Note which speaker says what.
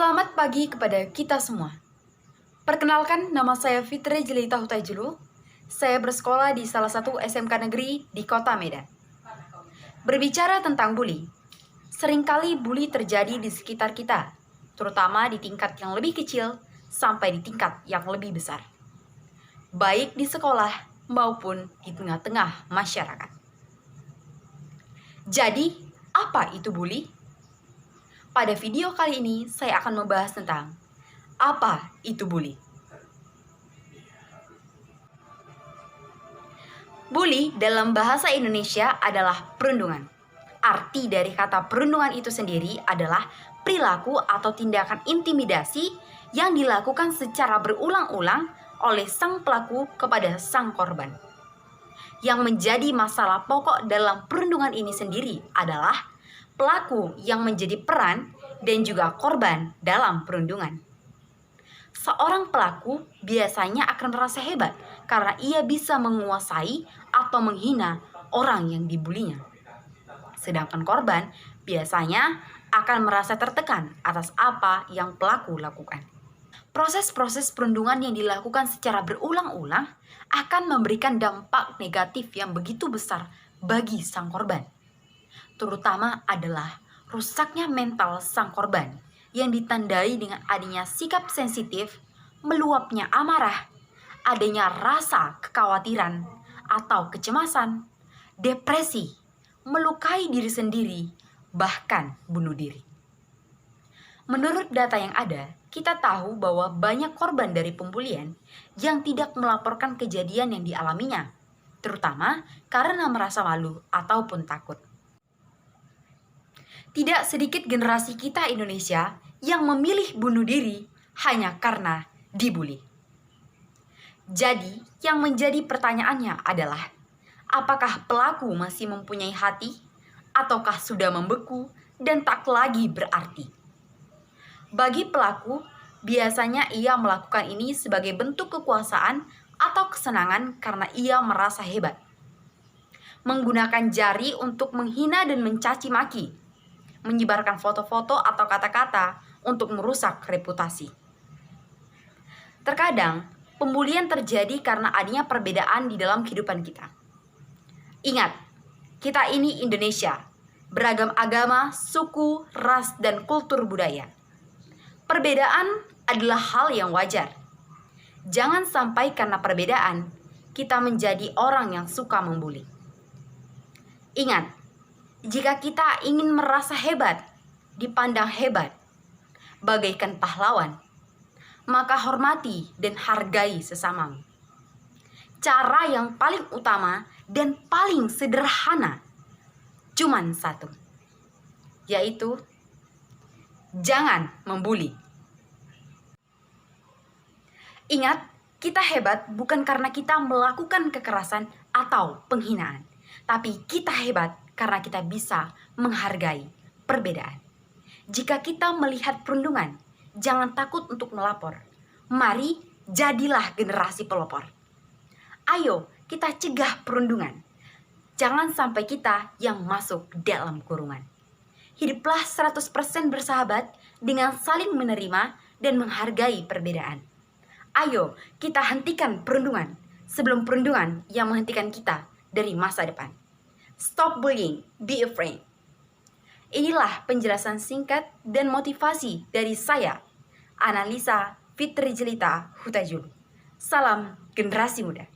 Speaker 1: Selamat pagi kepada kita semua. Perkenalkan, nama saya Fitri Jelita Hutajulu. Saya bersekolah di salah satu SMK negeri di Kota Medan. Berbicara tentang bully, seringkali bully terjadi di sekitar kita, terutama di tingkat yang lebih kecil sampai di tingkat yang lebih besar, baik di sekolah maupun di tengah-tengah masyarakat. Jadi, apa itu bully? Pada video kali ini, saya akan membahas tentang apa itu bully. Bully dalam bahasa Indonesia adalah perundungan. Arti dari kata perundungan itu sendiri adalah perilaku atau tindakan intimidasi yang dilakukan secara berulang-ulang oleh sang pelaku kepada sang korban. Yang menjadi masalah pokok dalam perundungan ini sendiri adalah pelaku yang menjadi peran dan juga korban dalam perundungan. Seorang pelaku biasanya akan merasa hebat karena ia bisa menguasai atau menghina orang yang dibulinya. Sedangkan korban biasanya akan merasa tertekan atas apa yang pelaku lakukan. Proses-proses perundungan yang dilakukan secara berulang-ulang akan memberikan dampak negatif yang begitu besar bagi sang korban. Terutama adalah rusaknya mental sang korban yang ditandai dengan adanya sikap sensitif, meluapnya amarah, adanya rasa kekhawatiran atau kecemasan, depresi, melukai diri sendiri, bahkan bunuh diri. Menurut data yang ada, kita tahu bahwa banyak korban dari pembulian yang tidak melaporkan kejadian yang dialaminya, terutama karena merasa malu ataupun takut. Tidak sedikit generasi kita Indonesia yang memilih bunuh diri hanya karena dibully. Jadi, yang menjadi pertanyaannya adalah, apakah pelaku masih mempunyai hati ataukah sudah membeku dan tak lagi berarti? Bagi pelaku, biasanya ia melakukan ini sebagai bentuk kekuasaan atau kesenangan karena ia merasa hebat. Menggunakan jari untuk menghina dan mencaci maki, menyebarkan foto-foto atau kata-kata untuk merusak reputasi. Terkadang, pembulian terjadi karena adanya perbedaan di dalam kehidupan kita. Ingat, kita ini Indonesia, beragam agama, suku, ras, dan kultur budaya. Perbedaan adalah hal yang wajar. Jangan sampai karena perbedaan, kita menjadi orang yang suka membuli. Ingat, jika kita ingin merasa hebat, dipandang hebat, bagaikan pahlawan, maka hormati dan hargai sesamamu. Cara yang paling utama dan paling sederhana cuman satu, yaitu jangan membuli. Ingat, kita hebat bukan karena kita melakukan kekerasan atau penghinaan, tapi kita hebat karena kita bisa menghargai perbedaan. Jika kita melihat perundungan, jangan takut untuk melapor. Mari jadilah generasi pelopor. Ayo kita cegah perundungan. Jangan sampai kita yang masuk dalam kurungan. Hiduplah 100% bersahabat dengan saling menerima dan menghargai perbedaan. Ayo kita hentikan perundungan sebelum perundungan yang menghentikan kita dari masa depan. Stop bullying, be a friend. Inilah penjelasan singkat dan motivasi dari saya, Analisa Fitri Jelita Hutajulu. Salam generasi muda.